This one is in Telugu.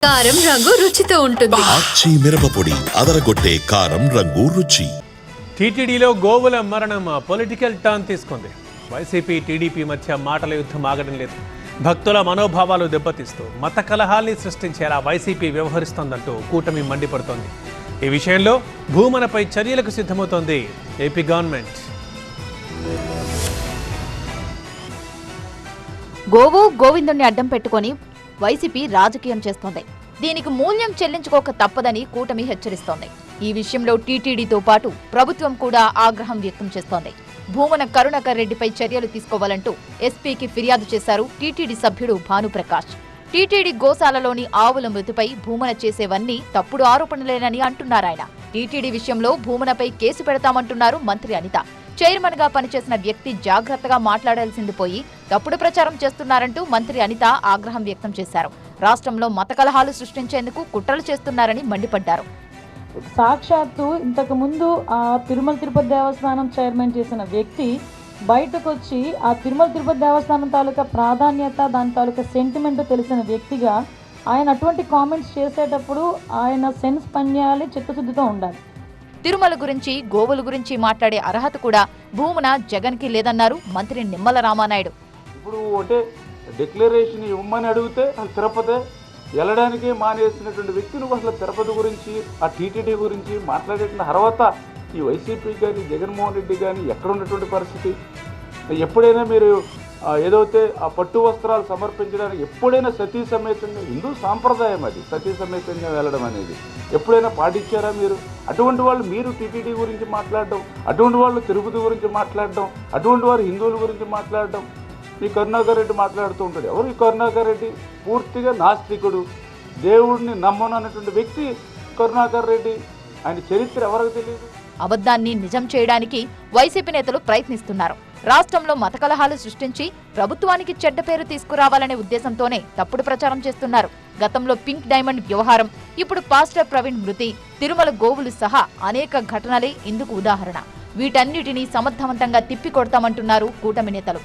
కారం రంగు రుచితో ఉంటుంది. ఆచి మిరపపొడి అదరగొట్టే కారం రంగు రుచి. టీటీడీలో గోవుల మరణం పొలిటికల్ టర్న్ తీసుకుంది. వైసీపీ టీడీపీ మధ్య మాటల యుద్ధం ఆగడం లేదు. భక్తుల మనోభావాలు దెబ్బతీస్తూ మత కలహాల్ని సృష్టించేలా వైసీపీ వ్యవహరిస్తోందంటూ కూటమి మండిపడుతోంది. ఈ విషయంలో భూమనపై చర్యలకు సిద్ధమవుతోంది ఏపీ గవర్నమెంట్. గోవు గోవిందుణ్ణి అడ్డం పెట్టుకుని వైసీపీ రాజకీయం చేస్తోంది. దీనికి మూల్యం చెల్లించుకోక తప్పదని కూటమి హెచ్చరిస్తోంది. ఈ విషయంలో టీటీడీతో పాటు ప్రభుత్వం కూడా ఆగ్రహం వ్యక్తం చేస్తోంది. భూమన కరుణాకర్ రెడ్డిపై చర్యలు తీసుకోవాలంటూ ఎస్పీకి ఫిర్యాదు చేశారు టీటీడీ సభ్యుడు భానుప్రకాష్. టీటీడీ గోశాలలోని ఆవుల మృతిపై భూమన చేసేవన్నీ తప్పుడు ఆరోపణలేనని అంటున్నారాయన. టీటీడీ విషయంలో భూమనపై కేసు పెడతామంటున్నారు మంత్రి అనిత. చైర్మన్ గా పనిచేసిన వ్యక్తి జాగ్రత్తగా మాట్లాడాల్సింది పోయి తప్పుడు ప్రచారం చేస్తున్నారంటూ మంత్రి అనిత ఆగ్రహం వ్యక్తం చేశారు. రాష్ట్రంలో మత కలహాలు సృష్టించేందుకు కుట్రలు చేస్తున్నారని మండిపడ్డారు. సాక్షాత్తు ఇంతకు ముందు ఆ తిరుమల తిరుపతి దేవస్థానం చైర్మన్ చేసిన వ్యక్తి బయటకు వచ్చి ఆ తిరుమల తిరుపతి దేవస్థానం తాలూకా ప్రాధాన్యత, దాని తాలూకా సెంటిమెంట్ తెలిసిన వ్యక్తిగా ఆయన అటువంటి కామెంట్స్ చేసేటప్పుడు ఆయన సెన్స్ పనిచేయాలి, చిత్తశుద్ధితో ఉండాలి. తిరుమల గురించి, గోవుల గురించి మాట్లాడే అర్హత కూడా భూమన జగన్ కి లేదన్నారు మంత్రి నిమ్మల రామానాయుడు. ఇప్పుడు అంటే డిక్లరేషన్ ఇవ్వమని అడిగితే తిరుపతి వెళ్ళడానికి మానేసినటువంటి వ్యక్తి నువ్వు అసలు తిరుపతి గురించి, ఆ టీటీడీ గురించి మాట్లాడేటువంటి అర్హత ఈ వైసీపీ కానీ జగన్మోహన్ రెడ్డి కానీ ఎక్కడ ఉన్నటువంటి పరిస్థితి? ఎప్పుడైనా మీరు ఏదైతే ఆ పట్టు వస్త్రాలు సమర్పించడానికి ఎప్పుడైనా సతీ సమేతంగా, హిందూ సాంప్రదాయం అది సతీ సమేతంగా వెళ్ళడం అనేది ఎప్పుడైనా పాటించారా మీరు? అటువంటి వాళ్ళు మీరు టీటీడీ గురించి మాట్లాడడం, అటువంటి వాళ్ళు తిరుపతి గురించి మాట్లాడడం, అటువంటి వారు హిందువుల గురించి మాట్లాడడం. ఈ కరుణాకర్ రెడ్డి మాట్లాడుతూ ఉంటాడు. ఎవరు ఈ కరుణాకర్ రెడ్డి? పూర్తిగా నాస్తికుడు, దేవుడిని నమ్మను అన్నటువంటి వ్యక్తి కరుణాకర్ రెడ్డి. ఆయన చరిత్ర ఎవరికి తెలియదు. అబద్ధాన్ని నిజం చేయడానికి వైసీపీ నేతలు ప్రయత్నిస్తున్నారు. రాష్ట్రంలో మత కలహాలు సృష్టించి ప్రభుత్వానికి చెడ్డ పేరు తీసుకురావాలనే ఉద్దేశంతోనే తప్పుడు ప్రచారం చేస్తున్నారు. గతంలో పింక్ డైమండ్ వ్యవహారం, ఇప్పుడు పాస్టర్ ప్రవీణ్ మృతి, తిరుమల గోవులు సహా అనేక ఘటనలే ఇందుకు ఉదాహరణ. వీటన్నిటినీ సమర్థవంతంగా తిప్పికొడతామంటున్నారు కూటమి నేతలు.